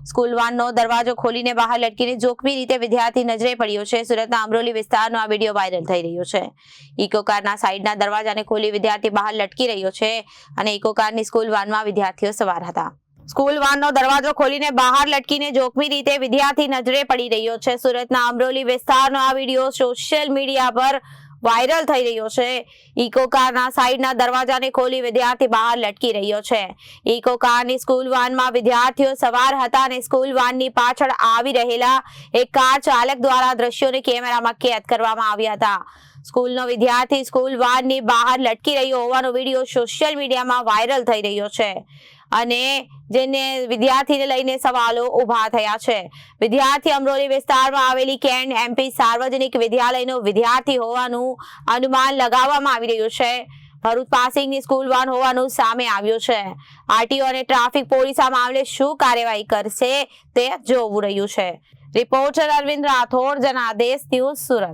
School વાનનો દરવાજો ખોલીને બહાર લટકીને જોખમી રીતે વિદ્યાર્થી નજરે પડ્યો છે. સુરતના અમરોલી વિસ્તારનો આ વિડીયો વાયરલ થઈ રહ્યો છે. ઇકો કારના સાઈડના દરવાજાને ખોલી વિદ્યાર્થી બહાર લટકી રહ્યો છે અને ઇકો કારની સ્કૂલ વાનમાં વિદ્યાર્થીઓ સવાર હતા. સ્કૂલ વાનનો દરવાજો ખોલીને બહાર લટકીને જોખમી રીતે વિદ્યાર્થી નજરે પડી રહ્યો છે. સુરતના અમરોલી વિસ્તારનો આ વિડીયો સોશિયલ મીડિયા પર વાયરલ થઈ રહ્યો છે. ઇકો કારના સાઈડના દરવાજાને ખોલી વિદ્યાર્થી બહાર લટકી રહ્યો છે. ઇકો કારની સ્કૂલ વાનમાં વિદ્યાર્થીઓ સવાર હતા અને સ્કૂલ વાનની પાછળ આવી રહેલા એક કાર ચાલક દ્વારા દ્રશ્યોને કેમેરામાં કેદ કરવામાં આવ્યા હતા. સ્કૂલનો વિદ્યાર્થી સ્કૂલ વાનની બહાર લટકી રહ્યો હોવાનો વિડીયો સોશિયલ મીડિયામાં વાયરલ થઈ રહ્યો છે અને જેને વિદ્યાર્થીને લઈને સવાલો ઉભા થયા છે. વિદ્યાર્થી અમરોલી વિસ્તારમાં આવેલી કેન એમપી સાર્વજનિક વિદ્યાલયનો વિદ્યાર્થી હોવાનું અનુમાન લગાવવામાં આવી રહ્યું છે. ભરૂચ પાસિંગની સ્કૂલ વાન હોવાનું સામે આવ્યું છે. આરટીઓ અને ટ્રાફિક પોલીસ આ મામલે શું કાર્યવાહી કરશે તે જોવું રહ્યું છે. Reporter Arvind Rathod, Janadesh news, Surat.